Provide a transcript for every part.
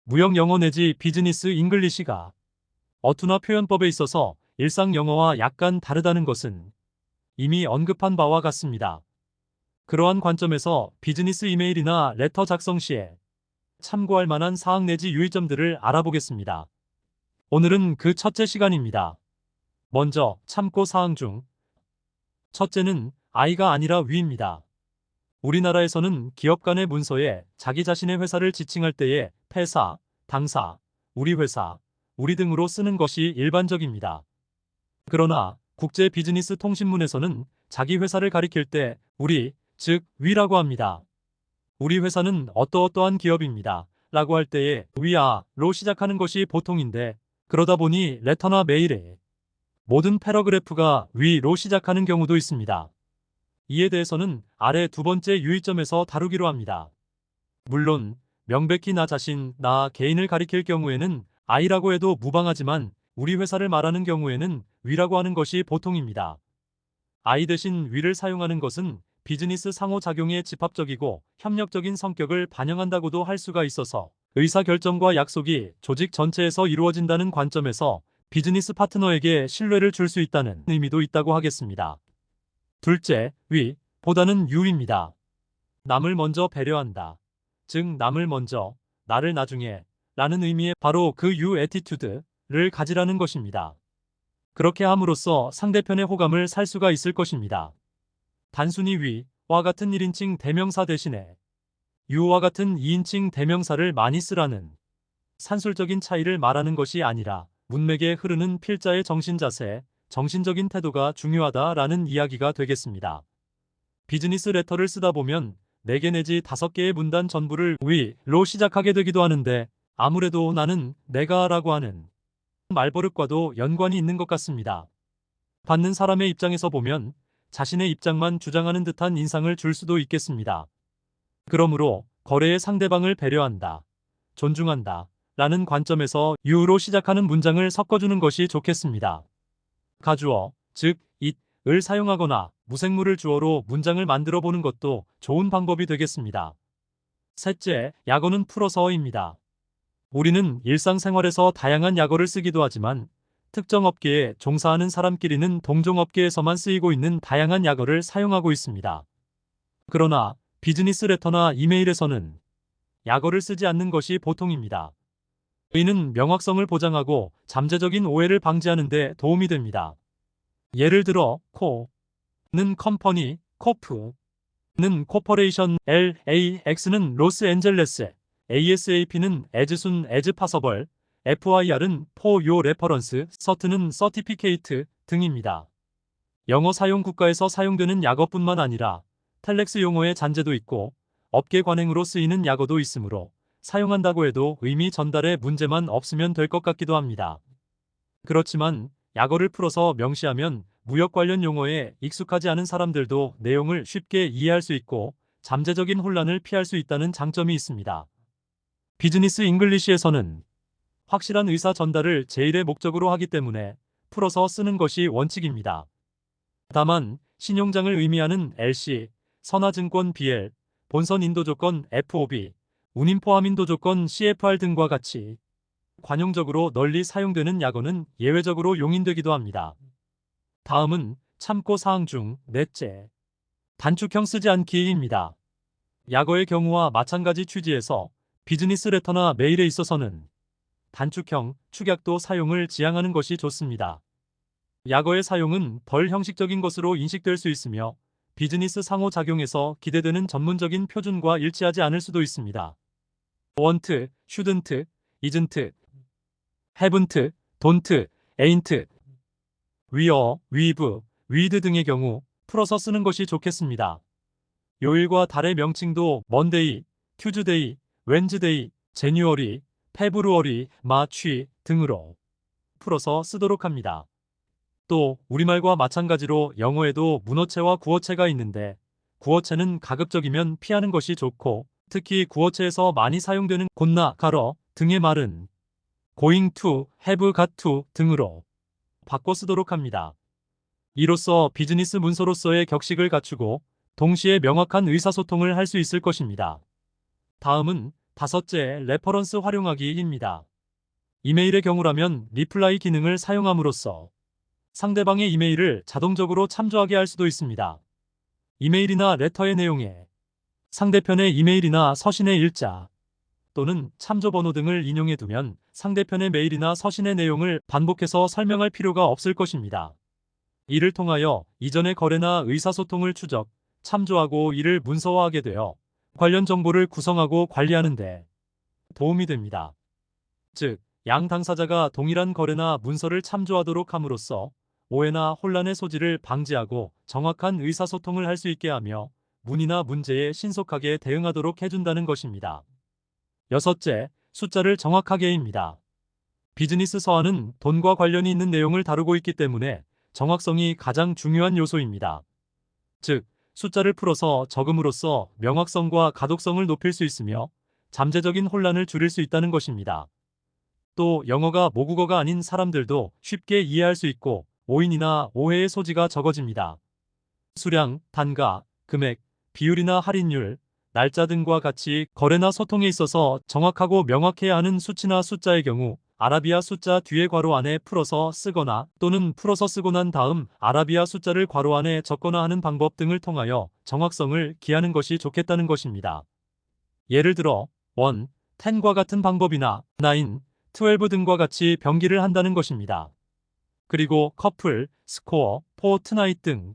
무역 영어 내지 비즈니스 잉글리시가 어투나 표현법에 있어서 일상 영어와 약간 다르다는 것은 이미 언급한 바와 같습니다. 그러한 관점에서 비즈니스 이메일이나 레터 작성 시에 참고할 만한 사항 내지 유의점들을 알아보겠습니다. 오늘은 그 첫째 시간입니다. 먼저 참고 사항 중 첫째는 I가 아니라 we입니다. 우리나라에서는 기업 간의 문서에 자기 자신의 회사를 지칭할 때에 폐사, 당사, 우리 회사, 우리 등으로 쓰는 것이 일반적입니다. 그러나 국제 비즈니스 통신문에서는 자기 회사를 가리킬 때 우리, 즉 we라고 합니다. 우리 회사는 어떠어떠한 기업입니다. 라고 할 때에 weare로 시작하는 것이 보통인데 그러다 보니 레터나 메일에 모든 패러그래프가 we로 시작하는 경우도 있습니다. 이에 대해서는 아래 두 번째 유의점에서 다루기로 합니다. 물론 명백히 나 자신, 나 개인을 가리킬 경우에는 I라고 해도 무방하지만 우리 회사를 말하는 경우에는 we라고 하는 것이 보통입니다. I 대신 we를 사용하는 것은 비즈니스 상호작용에 집합적이고 협력적인 성격을 반영한다고도 할 수가 있어서 의사결정과 약속이 조직 전체에서 이루어진다는 관점에서 비즈니스 파트너에게 신뢰를 줄 수 있다는 의미도 있다고 하겠습니다. 둘째, we 보다는 you입니다. 남을 먼저 배려한다. 즉 남을 먼저, 나를 나중에 라는 의미의 바로 그 you attitude를 가지라는 것입니다. 그렇게 함으로써 상대편의 호감을 살 수가 있을 것입니다. 단순히 we와 같은 1인칭 대명사 대신에 you와 같은 2인칭 대명사를 많이 쓰라는 산술적인 차이를 말하는 것이 아니라 문맥에 흐르는 필자의 정신자세, 정신적인 태도가 중요하다라는 이야기가 되겠습니다. 비즈니스 레터를 쓰다 보면 4개 내지 5개의 문단 전부를 we로 시작하게 되기도 하는데 아무래도 나는 내가 라고 하는 말버릇과도 연관이 있는 것 같습니다. 받는 사람의 입장에서 보면 자신의 입장만 주장하는 듯한 인상을 줄 수도 있겠습니다. 그러므로 거래의 상대방을 배려한다, 존중한다 라는 관점에서 you로 시작하는 문장을 섞어주는 것이 좋겠습니다. 가주어, 즉 it을 사용하거나 무생물을 주어로 문장을 만들어 보는 것도 좋은 방법이 되겠습니다. 셋째, 약어는 풀어서입니다. 우리는 일상생활에서 다양한 약어를 쓰기도 하지만 특정 업계에 종사하는 사람끼리는 동종업계에서만 쓰이고 있는 다양한 약어를 사용하고 있습니다. 그러나 비즈니스 레터나 이메일에서는 약어를 쓰지 않는 것이 보통입니다. 이는 명확성을 보장하고 잠재적인 오해를 방지하는 데 도움이 됩니다. 예를 들어 co는 컴퍼니, corp는 코퍼레이션, LAX는 로스앤젤레스, ASAP는 as soon as possible, FIR은 for your reference, CERT는 certificate 등입니다. 영어 사용 국가에서 사용되는 약어뿐만 아니라 텔렉스 용어의 잔재도 있고 업계 관행으로 쓰이는 약어도 있으므로 사용한다고 해도 의미 전달에 문제만 없으면 될 것 같기도 합니다. 그렇지만 약어를 풀어서 명시하면 무역 관련 용어에 익숙하지 않은 사람들도 내용을 쉽게 이해할 수 있고 잠재적인 혼란을 피할 수 있다는 장점이 있습니다. 비즈니스 잉글리시에서는 확실한 의사 전달을 제일의 목적으로 하기 때문에 풀어서 쓰는 것이 원칙입니다. 다만 신용장을 의미하는 LC, 선화증권 BL, 본선 인도조건 FOB, 운임 포함 인도조건 CFR 등과 같이 관용적으로 널리 사용되는 약어는 예외적으로 용인되기도 합니다. 다음은 참고 사항 중 넷째, 단축형 쓰지 않기입니다. 약어의 경우와 마찬가지 취지에서 비즈니스 레터나 메일에 있어서는 단축형, 축약도 사용을 지향하는 것이 좋습니다. 약어의 사용은 벌 형식적인 것으로 인식될 수 있으며 비즈니스 상호작용에서 기대되는 전문적인 표준과 일치하지 않을 수도 있습니다. want, shouldn't, isn't, haven't, don't, ain't, were, we've, with 등의 경우 풀어서 쓰는 것이 좋겠습니다. 요일과 달의 명칭도 Monday, Tuesday, Wednesday, January, February, March 등으로 풀어서 쓰도록 합니다. 또 우리말과 마찬가지로 영어에도 문어체와 구어체가 있는데 구어체는 가급적이면 피하는 것이 좋고 특히 구어체에서 많이 사용되는 곤나, 가러 등의 말은 going to, have got to 등으로 바꿔 쓰도록 합니다. 이로써 비즈니스 문서로서의 격식을 갖추고 동시에 명확한 의사소통을 할 수 있을 것입니다. 다음은 다섯째, 레퍼런스 활용하기입니다. 이메일의 경우라면 리플라이 기능을 사용함으로써 상대방의 이메일을 자동적으로 참조하게 할 수도 있습니다. 이메일이나 레터의 내용에 상대편의 이메일이나 서신의 일자 또는 참조 번호 등을 인용해 두면 상대편의 메일이나 서신의 내용을 반복해서 설명할 필요가 없을 것입니다. 이를 통하여 이전의 거래나 의사소통을 추적, 참조하고 이를 문서화하게 되어 관련 정보를 구성하고 관리하는 데 도움이 됩니다. 즉, 양 당사자가 동일한 거래나 문서를 참조하도록 함으로써 오해나 혼란의 소지를 방지하고 정확한 의사소통을 할 수 있게 하며 문의나 문제에 신속하게 대응하도록 해준다는 것입니다. 여섯째, 숫자를 정확하게입니다. 비즈니스 서한은 돈과 관련이 있는 내용을 다루고 있기 때문에 정확성이 가장 중요한 요소입니다. 즉, 숫자를 풀어서 적음으로써 명확성과 가독성을 높일 수 있으며 잠재적인 혼란을 줄일 수 있다는 것입니다. 또 영어가 모국어가 아닌 사람들도 쉽게 이해할 수 있고 오인이나 오해의 소지가 적어집니다. 수량, 단가, 금액, 비율이나 할인율, 날짜 등과 같이 거래나 소통에 있어서 정확하고 명확해야 하는 수치나 숫자의 경우 아라비아 숫자 뒤에 괄호 안에 풀어서 쓰거나 또는 풀어서 쓰고 난 다음 아라비아 숫자를 괄호 안에 적거나 하는 방법 등을 통하여 정확성을 기하는 것이 좋겠다는 것입니다. 예를 들어 1, 10과 같은 방법이나 9, 12 등과 같이 병기를 한다는 것입니다. 그리고 커플, 스코어, 포트나잇 등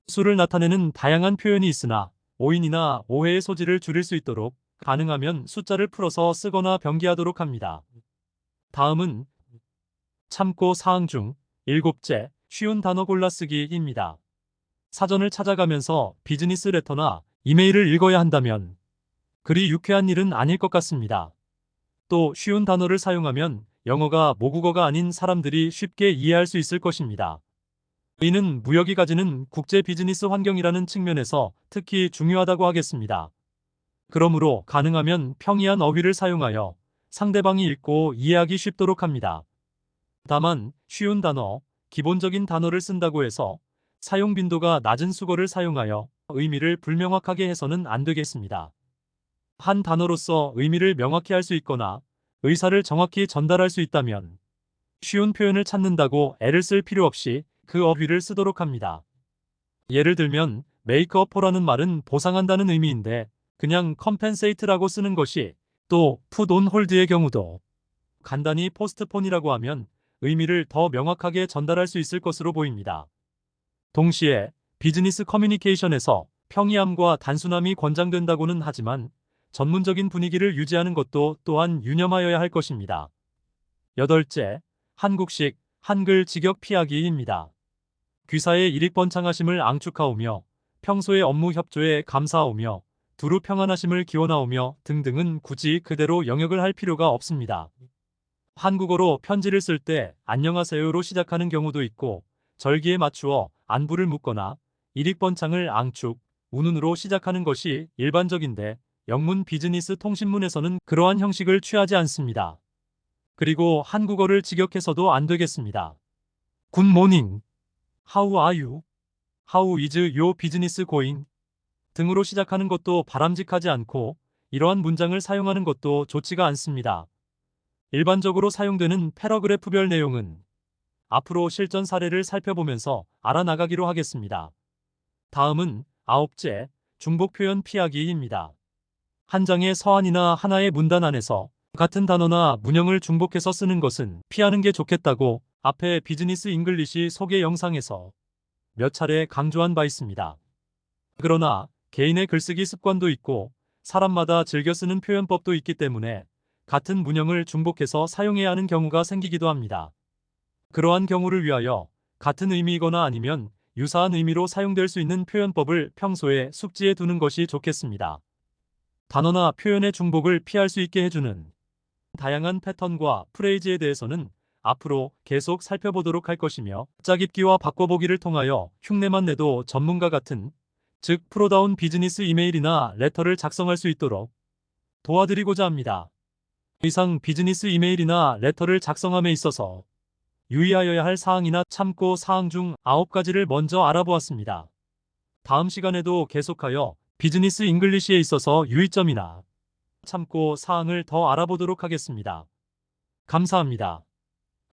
수를 나타내는 다양한 표현이 있으나 오인이나 오해의 소지를 줄일 수 있도록 가능하면 숫자를 풀어서 쓰거나 병기하도록 합니다. 다음은 참고 사항 중 일곱째, 쉬운 단어 골라쓰기입니다. 사전을 찾아가면서 비즈니스 레터나 이메일을 읽어야 한다면 그리 유쾌한 일은 아닐 것 같습니다. 또 쉬운 단어를 사용하면 영어가 모국어가 아닌 사람들이 쉽게 이해할 수 있을 것입니다. 이는 무역이 가지는 국제 비즈니스 환경이라는 측면에서 특히 중요하다고 하겠습니다. 그러므로 가능하면 평이한 어휘를 사용하여 상대방이 읽고 이해하기 쉽도록 합니다. 다만 쉬운 단어, 기본적인 단어를 쓴다고 해서 사용 빈도가 낮은 수거를 사용하여 의미를 불명확하게 해서는 안 되겠습니다. 한 단어로서 의미를 명확히 할 수 있거나 의사를 정확히 전달할 수 있다면 쉬운 표현을 찾는다고 애를 쓸 필요 없이 그 어휘를 쓰도록 합니다. 예를 들면 메이크업포라는 말은 보상한다는 의미인데 그냥 compensate라고 쓰는 것이, 또 put on hold의 경우도 간단히 postpone이라고 하면 의미를 더 명확하게 전달할 수 있을 것으로 보입니다. 동시에 비즈니스 커뮤니케이션에서 평이함과 단순함이 권장된다고는 하지만 전문적인 분위기를 유지하는 것도 또한 유념하여야 할 것입니다. 여덟째, 한국식 한글 직역 피하기입니다. 귀사의 일익번창하심을 앙축하오며 평소의 업무 협조에 감사하오며 두루 평안하심을 기원하오며 등등은 굳이 그대로 영역을 할 필요가 없습니다. 한국어로 편지를 쓸 때 안녕하세요로 시작하는 경우도 있고 절기에 맞추어 안부를 묻거나 일익번창을 앙축, 운운으로 시작하는 것이 일반적인데 영문 비즈니스 통신문에서는 그러한 형식을 취하지 않습니다. 그리고 한국어를 직역해서도 안 되겠습니다. Good morning, how are you, how is your business going 등으로 시작하는 것도 바람직하지 않고 이러한 문장을 사용하는 것도 좋지가 않습니다. 일반적으로 사용되는 패러그래프별 내용은 앞으로 실전 사례를 살펴보면서 알아나가기로 하겠습니다. 다음은 아홉째, 중복 표현 피하기입니다. 한 장의 서한이나 하나의 문단 안에서 같은 단어나 문형을 중복해서 쓰는 것은 피하는 게 좋겠다고 앞에 비즈니스 잉글리시 소개 영상에서 몇 차례 강조한 바 있습니다. 그러나 개인의 글쓰기 습관도 있고 사람마다 즐겨 쓰는 표현법도 있기 때문에 같은 문형을 중복해서 사용해야 하는 경우가 생기기도 합니다. 그러한 경우를 위하여 같은 의미이거나 아니면 유사한 의미로 사용될 수 있는 표현법을 평소에 숙지해 두는 것이 좋겠습니다. 단어나 표현의 중복을 피할 수 있게 해주는 다양한 패턴과 프레이즈에 대해서는 앞으로 계속 살펴보도록 할 것이며 짜깁기와 바꿔보기를 통하여 흉내만 내도 전문가 같은, 즉 프로다운 비즈니스 이메일이나 레터를 작성할 수 있도록 도와드리고자 합니다. 이상 비즈니스 이메일이나 레터를 작성함에 있어서 유의하여야 할 사항이나 참고 사항 중 9가지를 먼저 알아보았습니다. 다음 시간에도 계속하여 비즈니스 잉글리시에 있어서 유의점이나 참고 사항을 더 알아보도록 하겠습니다. 감사합니다.